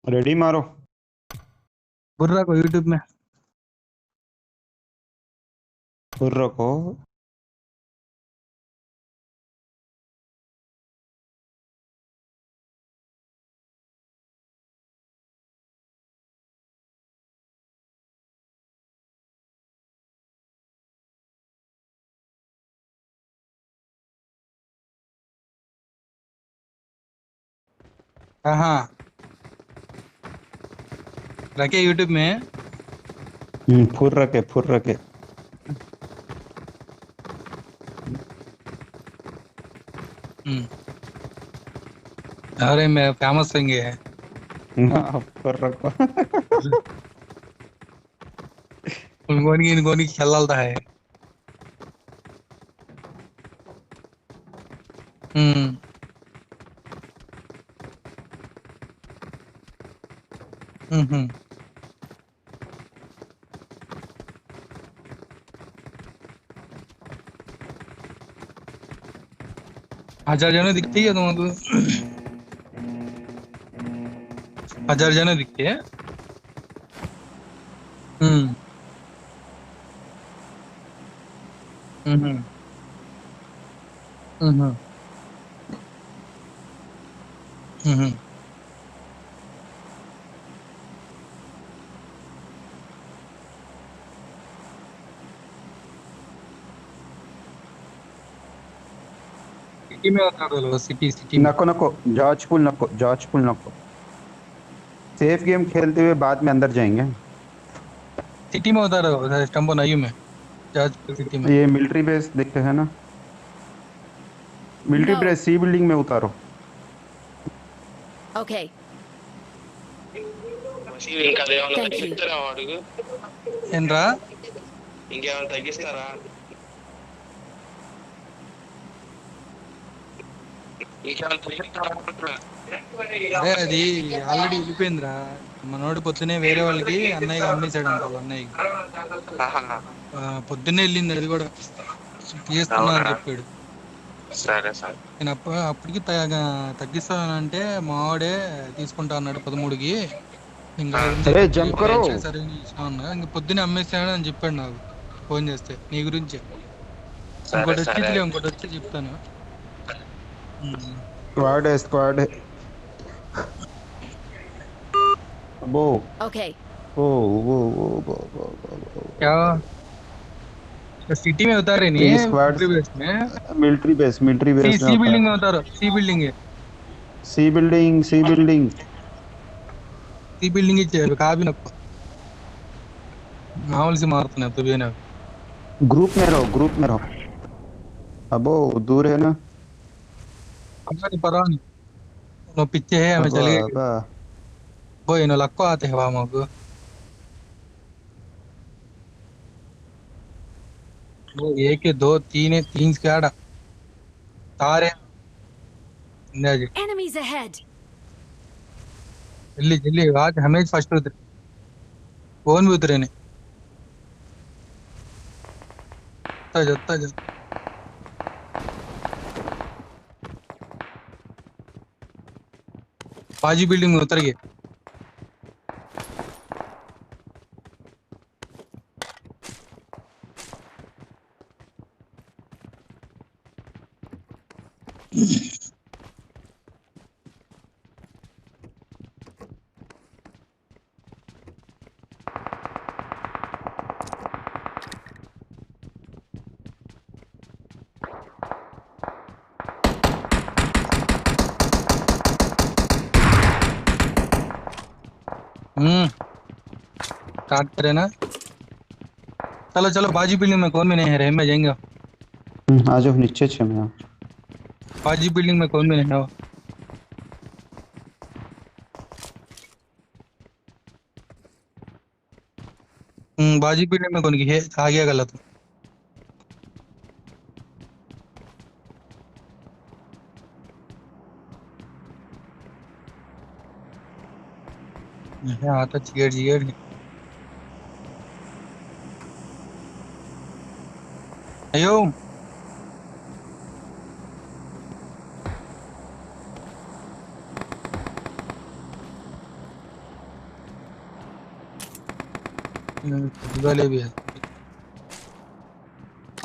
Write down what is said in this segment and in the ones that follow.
Ready मारो। बुर्रा को YouTube में खुर्र को हाँ रखे यूट्यूब में। फुर्र के अरे मैं फेमस होंगे है फुर्र को उनकोनी इनकोनी खेलता है। हम्म हम्म 1000 जन दिखती है तुमको। 1000 जन दिखते हैं। हम्म हम्म हम्म हम्म सिटी में होता है सिटी सिटी में। नको जॉर्ज पुल नको। सेफ गेम खेलते हुए बाद में अंदर जाएंगे। सिटी में होता है स्टम्पो नायू में जॉर्ज सिटी में। ये मिलिट्री बेस दिखते है ना, military No. Base C building में उतारो। Okay. ఇంకా అదేమన్నా Thank you. తగ్గిస్తారా వాడుకు ఏంట్రా ఇంకేమైనా తగ్గిస్తారా ఇంకేమైనా తగ్గిస్తారా అంటున్నా. అరే అది ఆల్రెడీ వెళ్ళిపోయిందిరా. మనోడు పొద్దునే వేరే వాళ్ళకి అన్నయ్యకి అమ్మేశాడంట వాళ్ళ అన్నయ్యకి. ఆహా. పొద్దున్నే వెళ్ళింది అది కూడా తీస్తున్నా అని అవునా? చెప్పాడు. సరే సరే నేను అప్పటికి తగ్గిస్తానంటే మావాడే తీసుకుంటా అన్నాడు 13కి. ఇంకా అరే జంప్ కరో. సరే ఇష్టం అన్నా. ఇంక పొద్దున్నే అమ్మేసాడు అని చెప్పాడు నాకు ఫోన్ చేస్తే నీ గురించి. సరే ఇంకోటి సరే వచ్చి ఇంకోటి వచ్చి చెప్తాను. स्क्वाड है। अबो Okay. ओ वो क्या सिटी में उतारे नहीं ये है स्क्वाड मिलिट्री बेस में मिलिट्री बेस सी में बिल्डिंग में उतारो। सी बिल्डिंग है सी बिल्डिंग सी बिल्डिंग इच्छे काबी नक्को मामूल से मारते हैं तो भी ना ग्रुप में रहो। अबो दूर है ना। हमारी परानी नो पीछे है हमें अबा चले अबा वो नो लक्को आते हैं वहां को वो 1 2 3 है 3 स्क्वाड तारे जी Enemies ahead. जल्दी जल्दी आज हमें फर्स्ट उतरे कौन भी उतरे नहीं जत्ता बाजी बिल्डिंग में उतर गए। स्टार्ट करें ना। चलो चलो बाजी बिल्डिंग में कौन भी नहीं है रहे में जाएंगे। आ जाओ नीचे छे मैं। बाजी बिल्डिंग में कौन भी नहीं है। बाजी बिल्डिंग में कौन की है आ गया गलत आता चिगेड़ चिगेड़ अयो वाले भी है।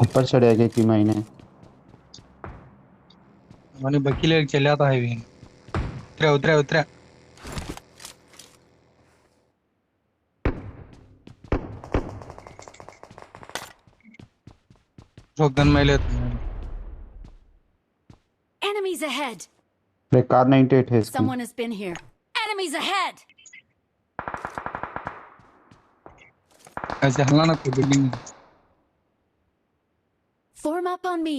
ऊपर चढ़ेगा कि महीने मैंने बकीले चले जाता है भी। उतरे उतरे उतरे। जो गन में लेता हूँ। Enemies ahead! अरे कार 98 है इसकी Someone has been here. Enemies ahead! ऐसे हल्ला ना कोई बिल्डिंग में। Form up on me.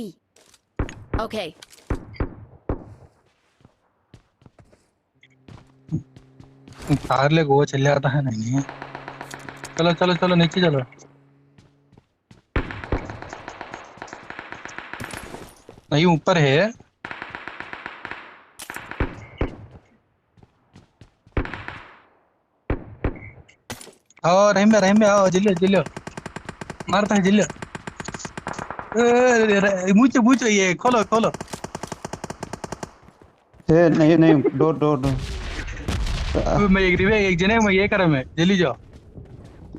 Okay, car ले वो चले जाता है नहीं। चलो चलो चलो नीचे चलो। नहीं ऊपर है। आओ रहीम में आओ जिल्लो जिल्लो। मारता है जिल्लो। मुझे मुझे ये खोलो खोलो। ए, नहीं नहीं डोर डोर डोर मैं एक रिवे एक जने मैं ये करा मैं जल्दी जाओ।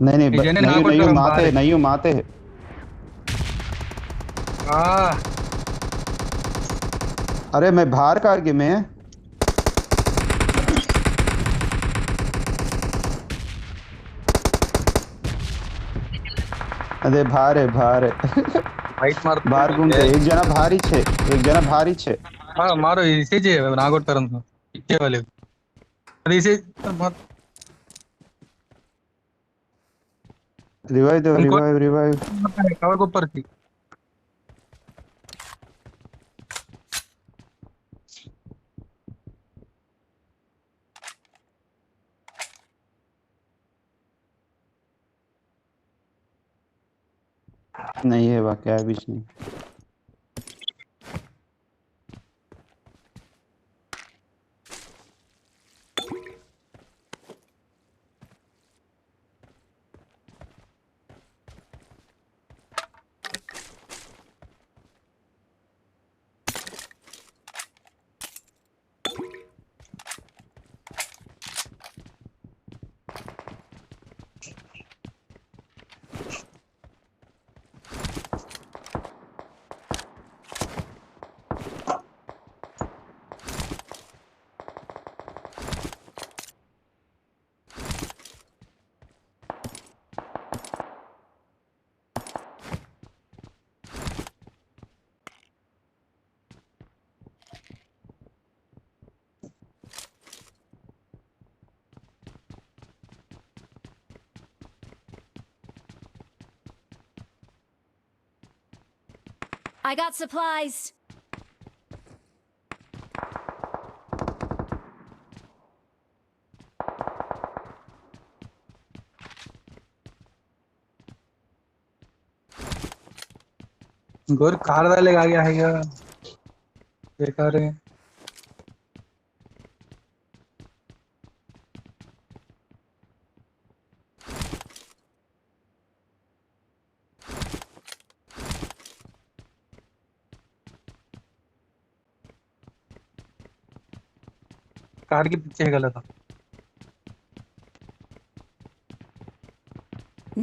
नहीं नहीं एक जने नहीं नाकआउट नहीं करा माते बाहर। नहीं माते हाँ अरे मैं बाहर कार के में अरे बाहर है वाइट मारता बाहर घूमते है। एक जना भारी छे एक जना भारी छे हाँ मारो इसे जे नाकआउट करा तो पीछे वाले को। अरे इसे मत। रिवाइव दो उनको रिवाइव कवर को ऊपर थी। नहीं है वाकई अभी नहीं I got supplies. गोर कार वाले आ गया है क्या बेकार है। कार के पीछे है गलत।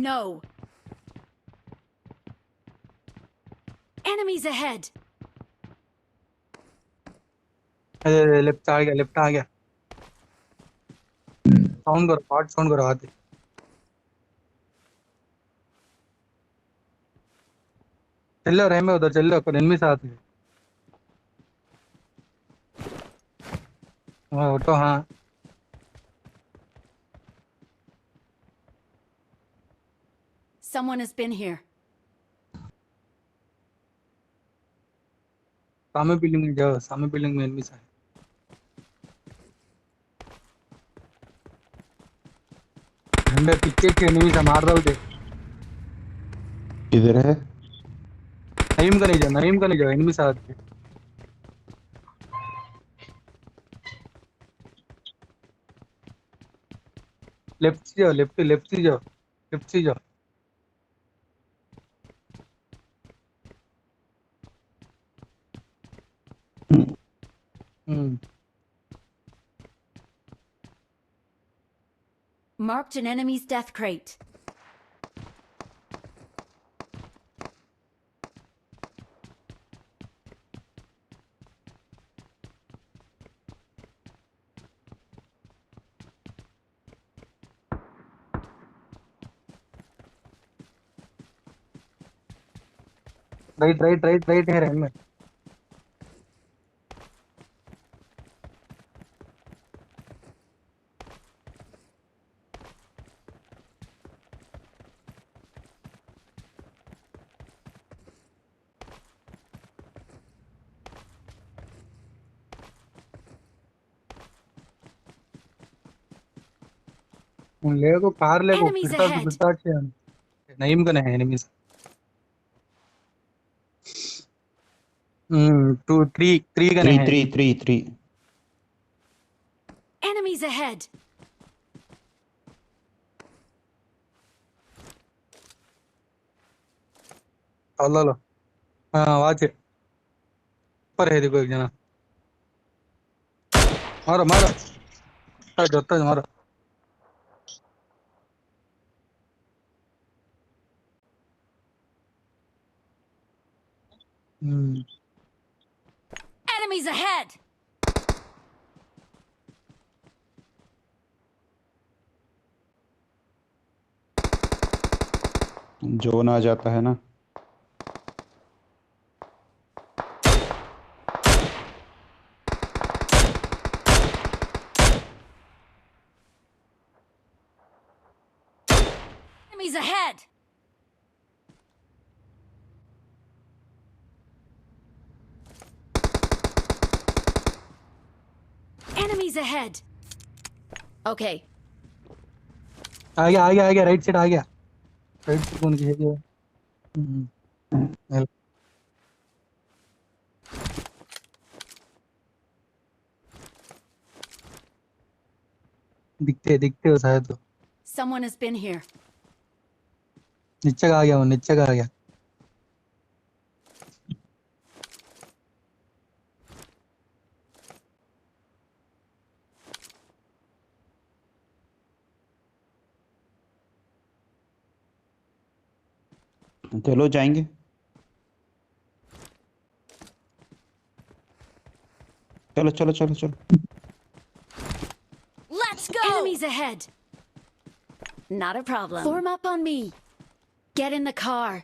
No. Enemies ahead. लेफ्ट आ गया लेफ्ट आ गया। साउंड करो पार्ट साउंड करो आते। चल लो रहमे उधर चल लो पर एनिमी साथ है। हाँ ऑटो हाँ। Someone has been here. सामने बिल्डिंग में जाओ सामने बिल्डिंग में एनिमी साथ। हमें पीछे के एनिमी से मार रहा हूँ। इधर है नईम का नहीं जाओ एनिमी साथ है। लेफ्ट से जाओ लेफ्ट से जाओ लेफ्ट से जाओ। हम्म Marked an enemy's death crate. Right right right right है रहने में। लेगो कार लेगो Enemies फिरता ahead. फिरता नईम कने है एनिमीज। 2 3 कने थ्री है। Three three three Enemies ahead. अल्लाह लो। हाँ वाच पर है देखो एक जना। मारो मारो जोता मारो। Enemies ahead. जोन आ जाता है ना। Enemies ahead. Enemies ahead. Okay. आ गया राइट साइड आ गया। राइट साइड कौन की है ये? हेल्प। दिखते हो शायद तो। Someone has been here. नीचे का आ गया वो नीचे का आ गया। चलो जाएंगे। चलो चलो चलो चलो। Let's go. Enemies ahead. Not a problem. Form up on me. Get in the car.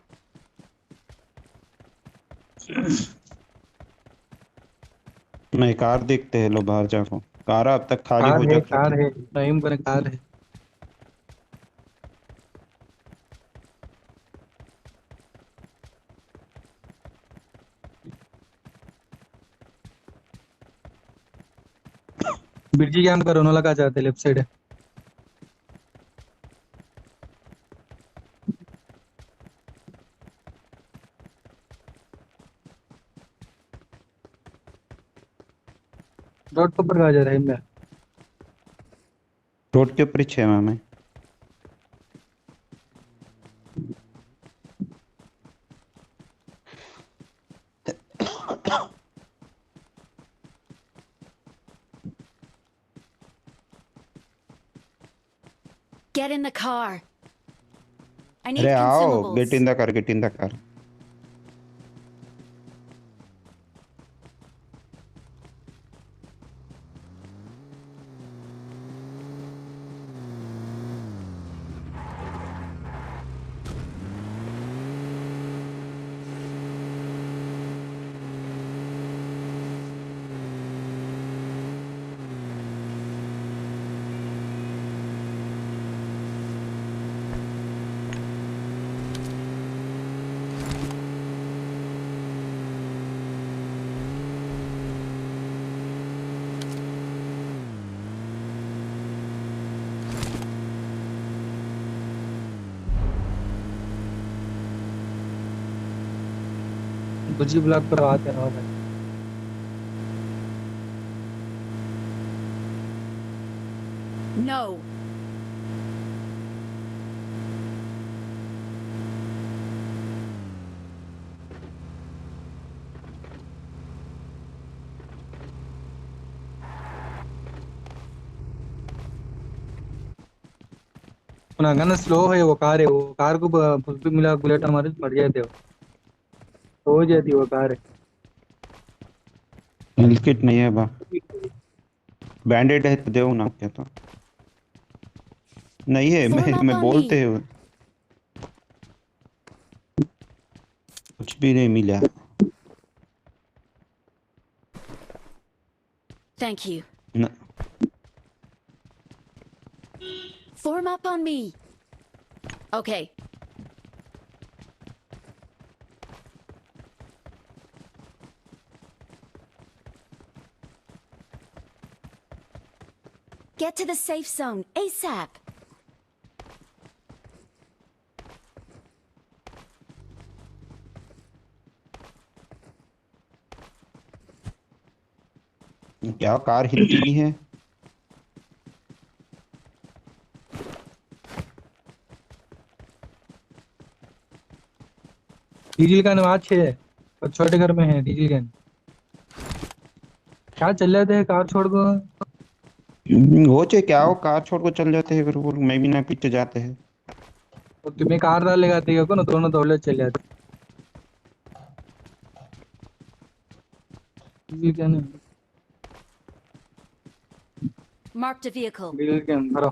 नहीं, कार देखते हैं, लो बाहर जाको। कार अब तक खाली हो जा कार चुकी। है टाइम पर कार है। बिरजी कैंप करो नोला का जाते लेफ्ट साइड है। रोड के ऊपर कहाँ जा रहा है मैं? रोड के ऊपर ही 6 में। Get in the car. I need अरे आओ, consumables. Get in the car, get in the car. बुजी ब्लॉक पर आते रहो भाई। No. अपना गन स्लो है वो कार को फुल पे मिला बुलेट हमारे मर जाते हो जाती वो कार है। हेल्थ किट नहीं है बा। बैंडेड है तो दो ना, क्या तो नहीं है। Form up मैं on बोलते me. हो कुछ भी नहीं मिला। Thank you. न, Form up on me. Okay. Get to the safe zone ASAP. क्या कार हिलती भी है। डीजल गन वहाँ है और छोटे घर में है डीजल गन। क्या चल जाते हैं कार छोड़ को। हो चाहे क्या हो, कार छोड़ को चल जाते हैं फिर वो मैं भी ना पीछे जाते हैं। तो तुम्हें कार डाल लेगा देखो को ना दोनों दौड़े चल जाते। Diesel gun Marked a vehicle. Diesel gun भरो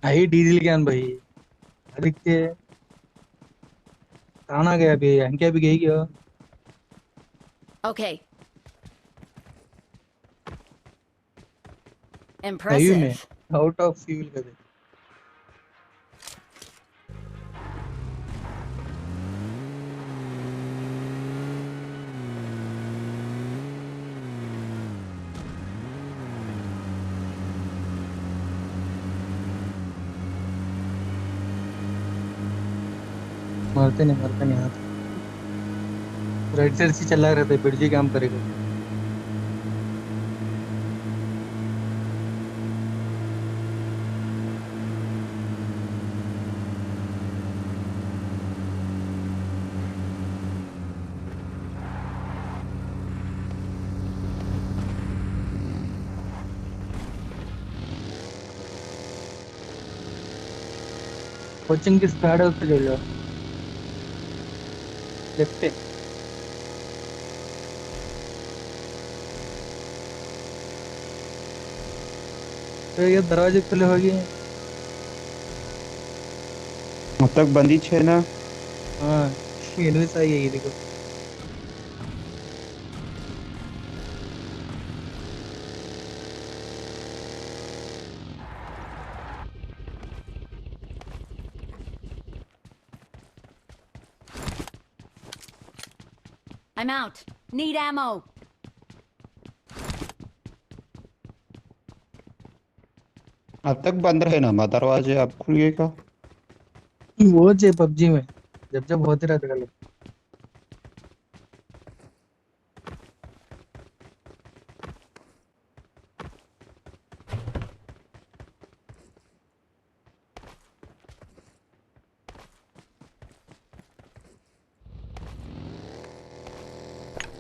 भाई डीजल गन भाई। अधिक ताना गया भी अंके भी गई क्या। Okay. सही में Impressive. आउट ऑफ फ्यूल कर दे। मरते नहीं हाथ राइट साइड से चला रहता है बिरजी काम करेगा। कोचिंग की स्क्वाड है उससे ले लो लेफ्ट पे। तो ये दरवाजे खुले हो गए। अब तक बंदी छे ना। हाँ इनमें सही है ये देखो। I'm out. Need ammo. अब तक बंद रहे ना दरवाजे, अब खुल गए का। वो जे पबजी में जब जब होते रहते गलत।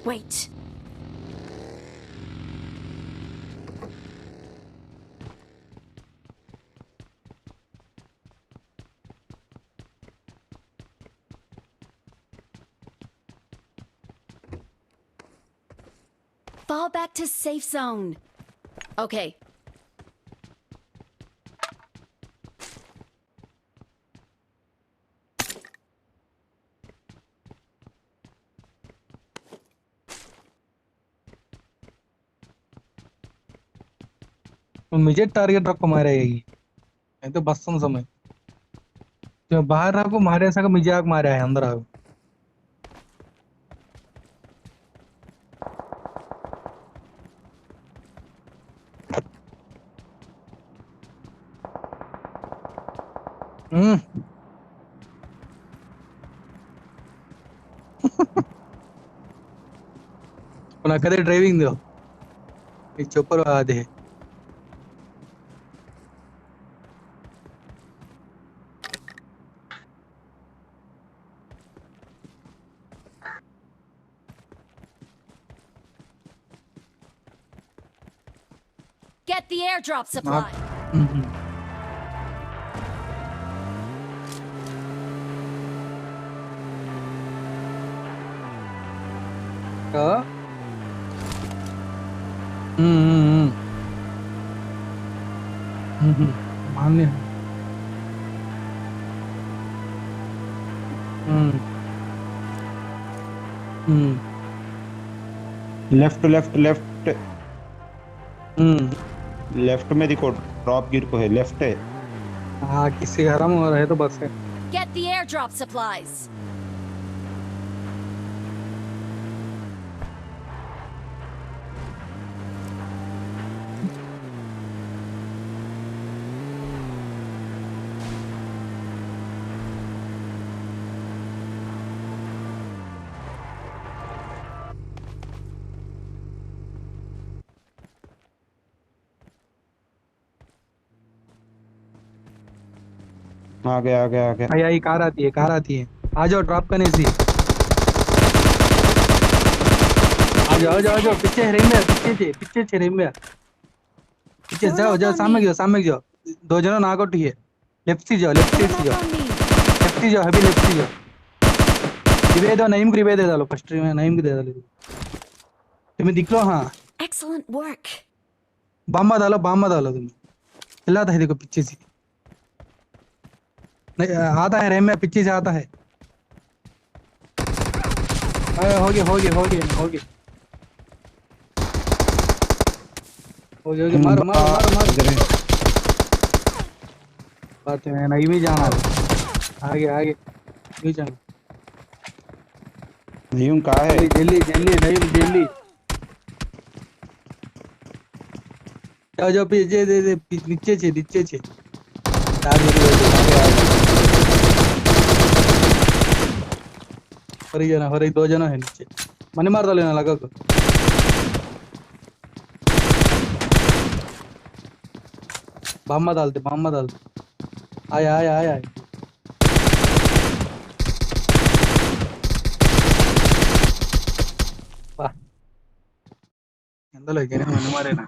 Wait. Fall back to safe zone. Okay. मुझे टारगेट रखो मारेगा ये। मैं तो बस समय तो बाहर रखो मारे ऐसा मजाक मारा है अंदर आओ। हम्म कदे ड्राइविंग दो चोपर आदे। Get the airdrop supply. क्या हम्म मान्य हम्म हम्म लेफ्ट लेफ्ट लेफ्ट लेफ्ट में देखो, ड्रॉप गिर को है, लेफ्ट है। हाँ किसी का हराम हो रहा है तो बस है। Get the airdrop supplies. आ गया आ गया आ गया। आई आई कार आती है, कार आती है। आ जाओ ड्रॉप करने से। आ जाओ पीछे रेम है, पीछे रेम है। पीछे जाओ जाओ, सामने जाओ। दो जन ना कोठी है। लेफ्ट से जाओ, Form up जाओ। on me. लेफ्ट से जाओ, अभी लेफ्ट से जाओ। रिवे दो, नईम को रिवे दे डालो, फर्स्ट में नईम को दे डालो। तुम्हें दिख लो। हाँ Excellent work. बाम्बा डालो तुम्हें। चिल्लाता है देखो पीछे से। नहीं आता है रेम में, पीछे से आता है। हो गया मारो इधर है। बात है नहीं भी जाना है। आगे नहीं जाना। नहीं कहा है। जल्दी नहीं जाओ पीछे दे नीचे छे। हो रही दो जना है नीचे। मनी मार दो लेना लगा को। बाम्मा डालते। आया वाह, ಎಂದಲ್ಲ ಮನೆ ಮಾರೇನಾ